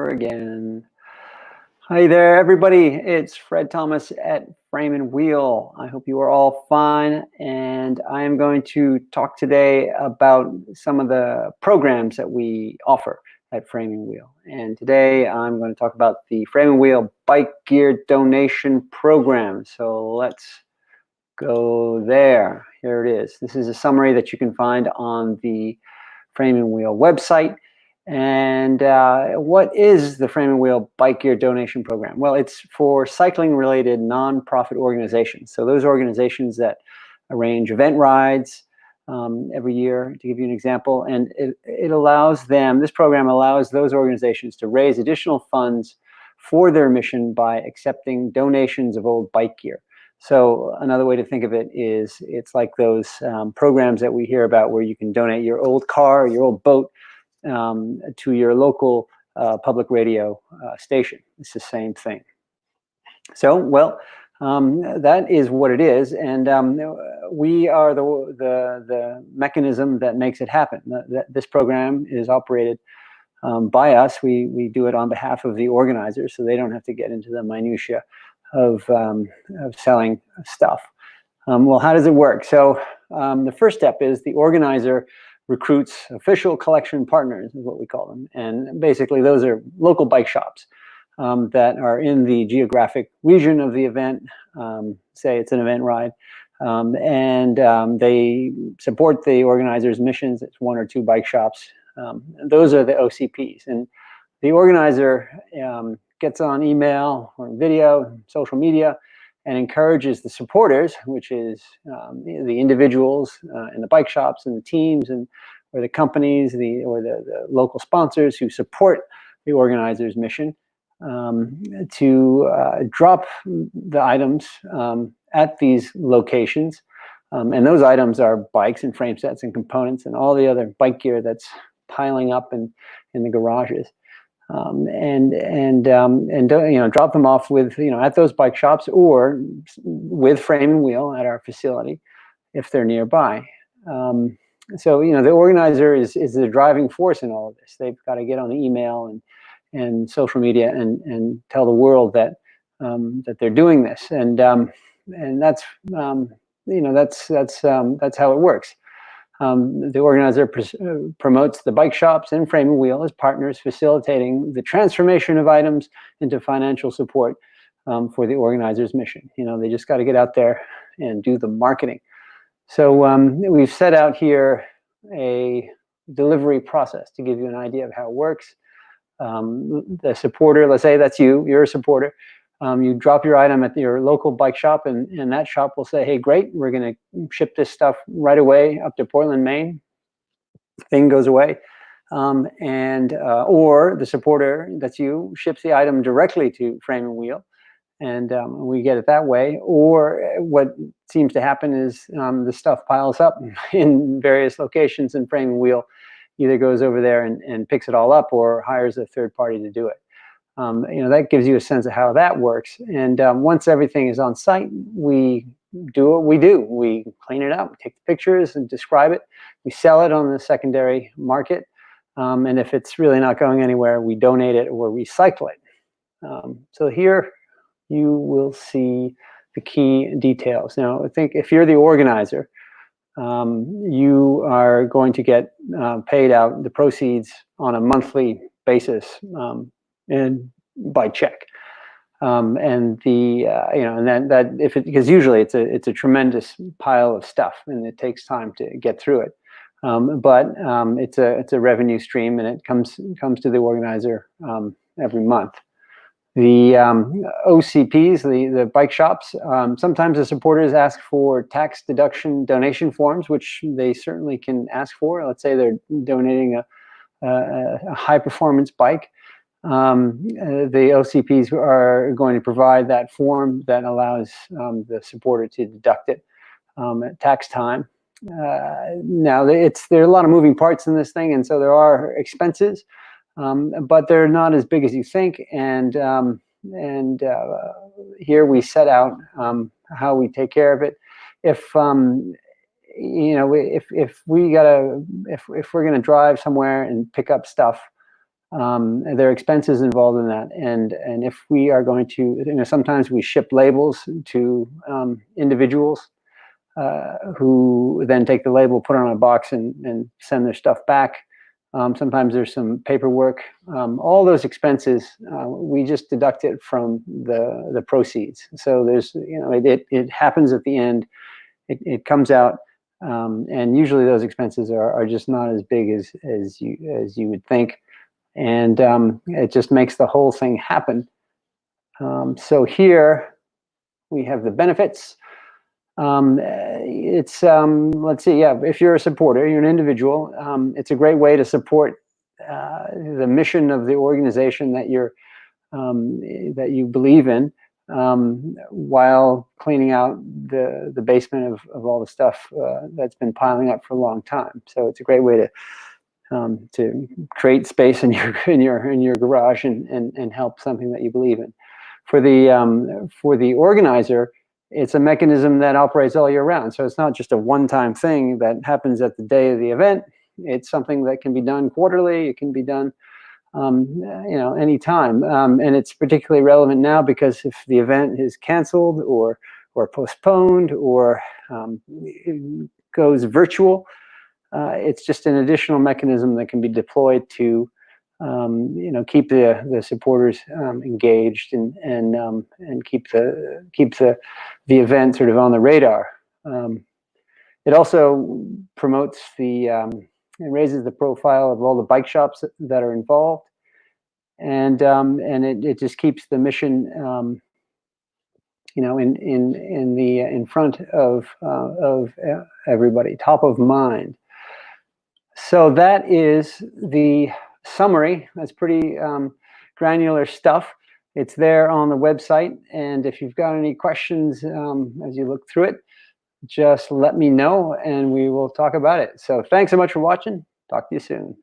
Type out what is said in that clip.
Again. Hi there, everybody. It's Fred Thomas at Frame and Wheel. I hope you are all fine, and I am going to talk today about some of the programs that we offer at Frame and Wheel. And today I'm going to talk about the Frame and Wheel Bike Gear Donation Program. So let's go there. Here it is. This is a summary that you can find on the Frame and Wheel website. And what is the Frame and Wheel Bike Gear Donation Program? Well, it's for cycling-related nonprofit organizations. So those organizations that arrange event rides every year, to give you an example. And it allows them, this program allows those organizations to raise additional funds for their mission by accepting donations of old bike gear. So another way to think of it is it's like those programs that we hear about where you can donate your old car, your old boat, to your local public radio station. It's the same thing. So, well, that is what it is, and we are the mechanism that makes it happen. This program is operated by us. We do it on behalf of the organizers, so they don't have to get into the minutia of selling stuff. Well, how does it work? So the first step is the organizer recruits official collection partners, is what we call them. And basically those are local bike shops that are in the geographic region of the event. Say it's an event ride. And they support the organizer's missions. It's one or two bike shops. Those are the OCPs. And the organizer gets on email or video, social media, and encourages the supporters, which is the individuals and the bike shops and the teams or the companies or the local sponsors who support the organizer's mission, to drop the items at these locations. And those items are bikes and frame sets and components and all the other bike gear that's piling up in the garages. And drop them off with, at those bike shops or with Frame and Wheel at our facility if they're nearby. So the organizer is the driving force in all of this. They've got to get on the email and social media and tell the world that that they're doing this, and that's that's how it works. The organizer promotes the bike shops and Frame and Wheel as partners, facilitating the transformation of items into financial support for the organizer's mission. They just got to get out there and do the marketing. So we've set out here a delivery process to give you an idea of how it works. The supporter, let's say that's you're a supporter. You drop your item at your local bike shop, and that shop will say, hey, great, we're going to ship this stuff right away up to Portland, Maine. Thing goes away. Or the supporter, that's you, ships the item directly to Frame and Wheel, and we get it that way. Or what seems to happen is the stuff piles up in various locations, and Frame and Wheel either goes over there and picks it all up or hires a third party to do it. That gives you a sense of how that works. And once everything is on site, we do what we do. We clean it up, take the pictures and describe it. We sell it on the secondary market. And if it's really not going anywhere, we donate it or recycle it. So here you will see the key details. Now, I think if you're the organizer, you are going to get paid out the proceeds on a monthly basis and by check. And because usually it's a tremendous pile of stuff and it takes time to get through it. But it's a revenue stream, and it comes to the organizer every month. The OCPs, the bike shops, sometimes the supporters ask for tax deduction donation forms, which they certainly can ask for. Let's say they're donating a high performance bike. The OCPs are going to provide that form that allows the supporter to deduct it at tax time. Now, there are a lot of moving parts in this thing, and so there are expenses, but they're not as big as you think. And here we set out how we take care of it. If if we're going to drive somewhere and pick up stuff There are expenses involved in that, and if we are going to, sometimes we ship labels to individuals who then take the label, put it on a box, and send their stuff back. Sometimes there's some paperwork. All those expenses, we just deduct it from the proceeds. So there's, it happens at the end. It comes out, and usually those expenses are just not as big as you would think, and it just makes the whole thing happen. So here we have the benefits. It's let's see, yeah, if you're a supporter, you're an individual, it's a great way to support the mission of the organization that you believe in, while cleaning out the basement of all the stuff that's been piling up for a long time. So it's a great way to create space in your garage and help something that you believe in. For the organizer, it's a mechanism that operates all year round. So it's not just a one-time thing that happens at the day of the event. It's something that can be done quarterly. It can be done, anytime. And it's particularly relevant now because if the event is canceled or postponed or goes virtual, it's just an additional mechanism that can be deployed to keep the supporters engaged and keep the event sort of on the radar. It also promotes it raises the profile of all the bike shops that are involved, and it just keeps the mission in front of everybody, top of mind. So that is the summary. That's pretty granular stuff. It's there on the website, and if you've got any questions as you look through it, just let me know and we will talk about it. So thanks so much for watching. Talk to you soon.